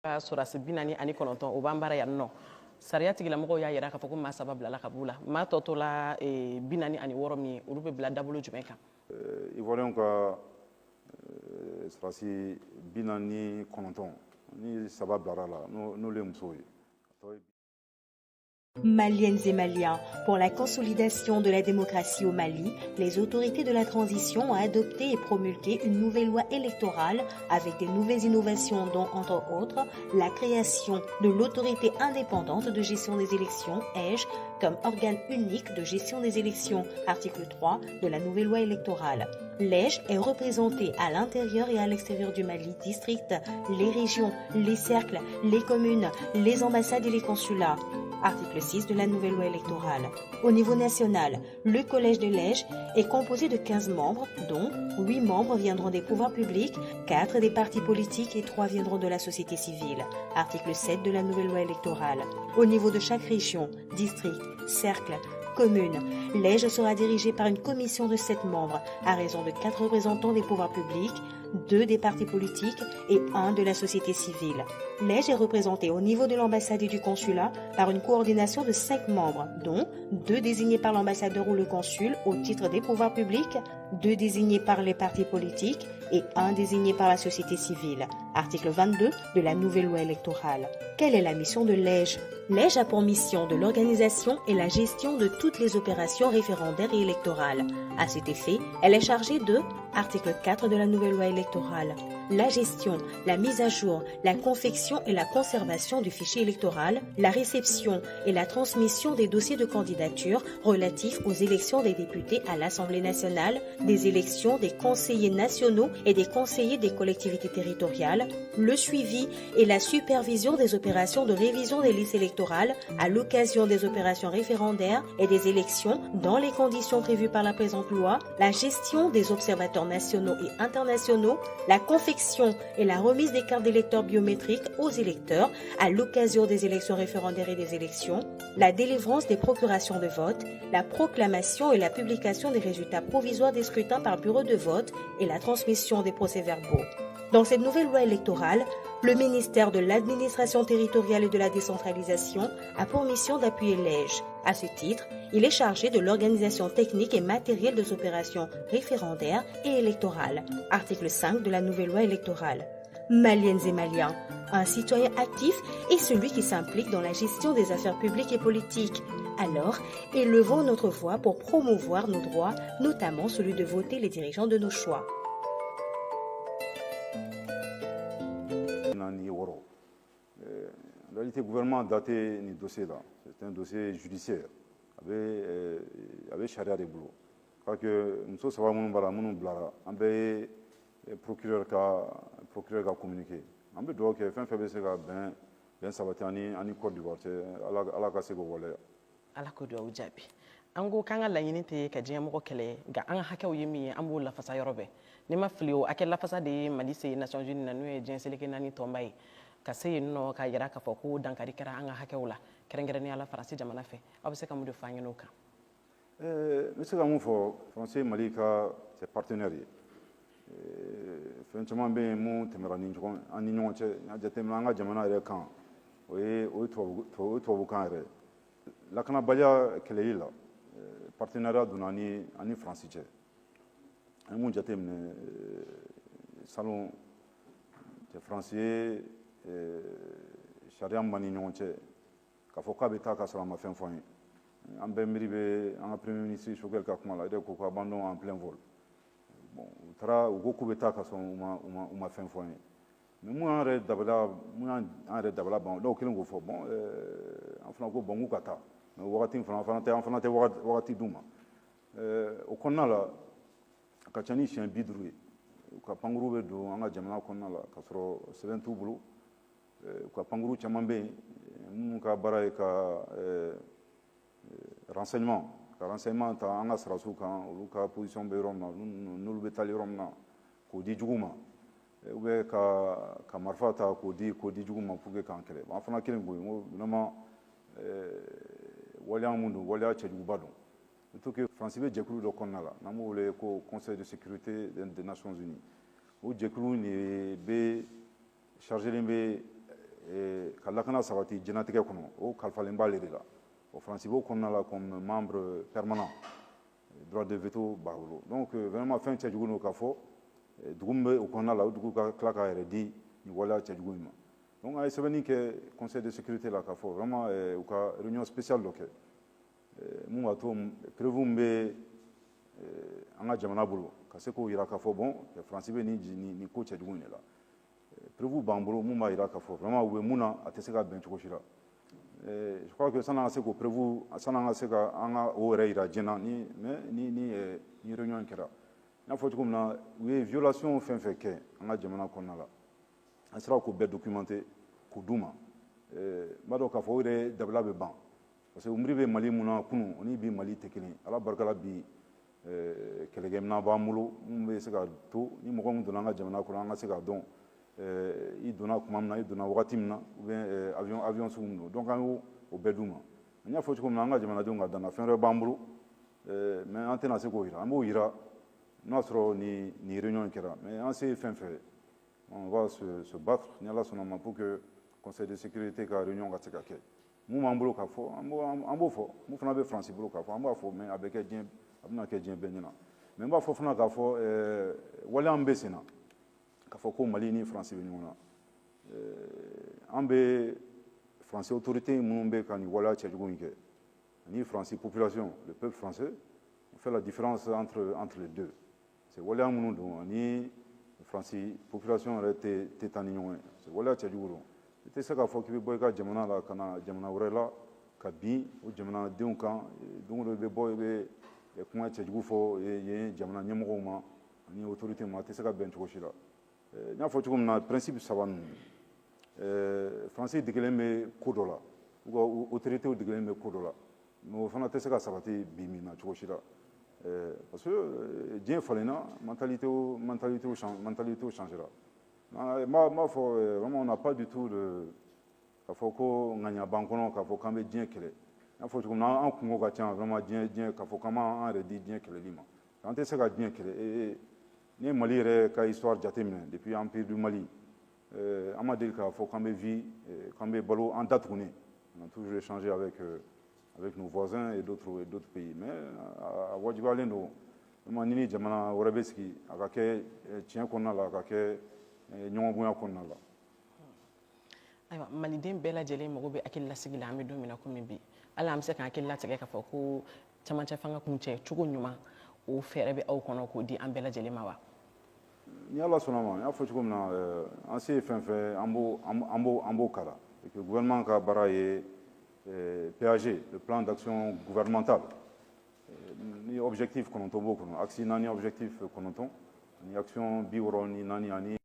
Sorasi binani ani kɔnɔntɔn o b'an bara yan nɔ sariya tigilamɔgɔw y'a yira k'a fɔ ko maa saba bilala ka b'u la maa tɔ tola binani ani wɔɔrɔ min ye olu bɛ bila dabolo jumɛn kan. Ivoiriyɛnw ka sarasi binani kɔnɔntɔn ni saba bilara la n'olu ye musow ye. Maliennes et Maliens, pour la consolidation de la démocratie au Mali, les autorités de la transition ont adopté et promulgué une nouvelle loi électorale avec des nouvelles innovations dont, entre autres, la création de l'autorité indépendante de gestion des élections, EGE, comme organe unique de gestion des élections, article 3 de la nouvelle loi électorale. L'EGE est représenté à l'intérieur et à l'extérieur du Mali, districts, les régions, les cercles, les communes, les ambassades et les consulats. Article 6 de la nouvelle loi électorale. Au niveau national, le collège de l'EGE est composé de 15 membres, dont 8 membres viendront des pouvoirs publics, 4 des partis politiques et 3 viendront de la société civile. Article 7 de la nouvelle loi électorale. Au niveau de chaque région, district, cercle, commune, l'EGE sera dirigé par une commission de 7 membres, à raison de 4 représentants des pouvoirs publics, 2 des partis politiques et 1 de la société civile. L'EGE est représenté au niveau de l'ambassade et du consulat par une coordination de 5 membres, dont 2 désignés par l'ambassadeur ou le consul au titre des pouvoirs publics, 2 désignés par les partis politiques et 1 désigné par la société civile. Article 22 de la nouvelle loi électorale. Quelle est la mission de l'EGE? L'EGE a pour mission de l'organisation et la gestion de toutes les opérations référendaires et électorales. À cet effet, elle est chargée de article 4 de la nouvelle loi électorale. La gestion, la mise à jour, la confection et la conservation du fichier électoral, la réception et la transmission des dossiers de candidature relatifs aux élections des députés à l'Assemblée nationale, des élections des conseillers nationaux et des conseillers des collectivités territoriales, le suivi et la supervision des opérations de révision des listes électorales à l'occasion des opérations référendaires et des élections dans les conditions prévues par la présente loi, la gestion des observateurs nationaux et internationaux, la confection et la remise des cartes d'électeurs biométriques aux électeurs à l'occasion des élections référendaires et des élections, la délivrance des procurations de vote, la proclamation et la publication des résultats provisoires des scrutins par bureau de vote et la transmission des procès-verbaux. Dans cette nouvelle loi électorale, le ministère de l'Administration territoriale et de la décentralisation a pour mission d'appuyer l'EGE. À ce titre, il est chargé de l'organisation technique et matérielle des opérations référendaires et électorales. Article 5 de la nouvelle loi électorale. Maliennes et Maliens, un citoyen actif est celui qui s'implique dans la gestion des affaires publiques et politiques. Alors, élevons notre voix pour promouvoir nos droits, notamment celui de voter les dirigeants de nos choix. En réalité, le gouvernement a daté ce dossier-là. C'est un dossier judiciaire avec charia de boulot. Parce que nous savons que le procureur a communiqué. Nous avons fait un bien sabaté en Côte d'Ivoire. À la casse de ala ko duwawu jaabi an ko k'an ka laɲini tɛ ka diɲɛmɔgɔ kɛlɛ nka an ka hakɛw ye min ye an b'o lafasa yɔrɔ bɛɛ ni ma fili o hakɛ lafasa de ye mali se Nations Unies na n'o ye diɲɛ seleke naani tɔnba ye ka se yen nɔ k'a jira k'a fɔ ko dankari kɛra an ka hakɛw la kɛrɛnkɛrɛnnenya la faransi jamana fɛ aw bɛ se ka mun de fɔ an ɲɛna o kan. n bɛ se ka mun fɔ faransi mali ka c'est partenaire ye fɛn caman bɛ yen mun tɛmɛra an ni ɲɔgɔn cɛ n'a jateminɛ an ka jamana yɛrɛ kan o ye tubabukan yɛrɛ lakanabaliya kɛlɛli la partenariat donna ani faransi cɛ an ye mun jateminɛ salon cɛ faransi ye sariya min b'an ni ɲɔgɔn cɛ k'a fɔ k'a bɛ taa ka sɔrɔ a ma fɛn fɔ an ye an bɛɛ miiri bɛ an ka premier ministre Choguel ka kuma la o ko abandon en plein vol bon u ko k'u bɛ taa ka sɔrɔ u ma fɛn fɔ an ye mais mun y'an yɛrɛ dabala ban dɔw kelen k'o fɔ bon an fana ko bon k'u ka taa mais wagati an fana tɛ wagati d'u ma o kɔnɔna la a ka ca ni siɲɛ 50 ye u ka pankuru bɛ don an ka jamana kɔnɔna la k'a sɔrɔ sɛbɛn t'u bolo u ka pankuru caman bɛ yen minnu ka baara ye ka renseignement ta an ka sarasiw kan olu ka position bɛ yɔrɔ min na n'olu bɛ taali yɔrɔ min na k'o di jugu ma ou bien ka marifa ta k'o di jugu ma pour que k'an kɛlɛ an fana kelen k'o ye n ko vraiment waleya mun don waleya cɛjuguba don surtout que faransi bɛ jɛkulu dɔ kɔnɔna la n'an b'o wele ko conseil de sécurité des nations unies o jɛkulu de bɛ chargelen bɛ ka lakana sabati jɛnatigɛ kɔnɔ o kalifalen b'ale de la o faransi b'o kɔnɔna la comme membre permanent droit de veto b'a bolo donc vraiment fɛn cɛjugu n'o k'a fɔ dugu min bɛ o kɔnɔna la o dugu ka tila k'a yɛrɛ di nin waleya cɛjugu in ma donc a ye sɛbɛnni kɛ conseil de sécurité la k'a fɔ vraiment u ka réunion spéciale dɔ kɛ mun b'a to prévu min bɛ an ka jamana bolo ka se k'o yira k'a fɔ bon faransi bɛ nin ko cɛjugu in de la prévu b'an bolo mun b'a yira k'a fɔ vraiment u bɛ mun na a tɛ se ka bɛn cogo si la je crois que san'an ka se k'o prévu san'an ka se ka an ka o yɛrɛ yira diɲɛ na ni réunion in kɛra n y'a fɔ cogo min na u ye violation fɛn fɛn kɛ an ka jamana kɔnɔna la an sera k'o bɛɛ documenté k'o d'u ma n b'a dɔn k'a fɔ o yɛrɛ dabila bɛ ban parce que miri bɛ mali mun na kunun o ni bi mali tɛ kelen ala barika la bi kɛlɛkɛminɛn b'an bolo mun bɛ se ka to ni mɔgɔ min donna an ka jamana kɔnɔ an ka se k'a dɔn i donna tuma min na i donna wagati min na ou bien avion sugu min don donc an y'o bɛɛ d'u ma n y'a fɔ cogo min na an ka jamanadenw ka danna fɛn wɛrɛ b'an bolo mais an tɛna se k'o yira an b'o yira n'o y'a sɔrɔ nin réunion in kɛra mais an se ye fɛn fɛn on va se battre ni ala sɔnna ma pour que conseil de sécurité ka réunion ka se ka kɛ mun b'an bolo k'a fɔ an b'o fɔ mun fana bɛ faransi bolo k'a fɔ an b'a fɔ mais a bɛ kɛ diɲɛ a bɛna kɛ diɲɛ bɛɛ ɲɛna mais n b'a fɔ fana k'a fɔ waleya min bɛ sen na k'a fɔ ko mali ni faransi bɛ ɲɔgɔn na an bɛ faransi autorité minnu bɛ ka nin waleya cɛjugu in kɛ ani faransi population le peuple français on fait la différence entre les deux c'est waleya minnu don ani faransi population yɛrɛ tɛ taa ni ɲɔgɔn ye c'est waleya cɛjugu don i tɛ se k'a fɔ k'i bɛ bɔ i ka jamana la ka na jamana wɛrɛ la ka bin o jamanadenw kan don o don i bɛ bɔ i bɛ kuma cɛjugu fɔ yen jamana ɲɛmɔgɔw ma ani autorité ma a tɛ se ka bɛn cogo si la n y'a fɔ cogo min na principe saba ninnu faransi degelen bɛ ko dɔ la u ka autoritéw degelen bɛ ko dɔ la mais o fana tɛ se ka sabati bi min na cogo si la parce que diɲɛ falenna mentalitéw changera n b'a fɔ vraiment on n'a pas du tout k'a fɔ ko ŋaɲa b'an kɔnɔ k'a fɔ k'an bɛ diɲɛ kɛlɛ n y'a fɔ cogo min na an kungo ka ca vraiment diɲɛ k'a fɔ k'an b'an yɛrɛ di diɲɛ kɛlɛli ma an tɛ se ka diɲɛ kɛlɛ ni ye mali yɛrɛ ka histoire jateminɛ depuis empire du mali an ma deli k'a fɔ k'an bɛ vie k'an bɛ balo an datugunen on a toujours échangé avec nos voisins et d'autres pays mais a wajibiyalen don vraiment ni jamana wɛrɛ bɛ sigi a ka kɛ tiɲɛ kɔnɔna la a ka kɛ ɲɔgɔn bonya kɔnɔna la ayiwa maliden bɛɛ lajɛlen mago bɛ hakililasigi la an bɛ don min na komi bi hali an bɛ se k'an hakili latigɛ k'a fɔ ko camancɛ fanga kuncɛ cogo ɲuman o fɛɛrɛ bɛ aw kɔnɔ k'o di an bɛɛ lajɛlen ma wa ni ala sɔnna ma n y'a fɔ cogo min na an se ye fɛn fɛn an b'o kala et que gouvernement ka baara ye PAG le plan d'action gouvernemental ni objectif 9 b'o kɔnɔ axe 4 objectif 9 ni action 64 ani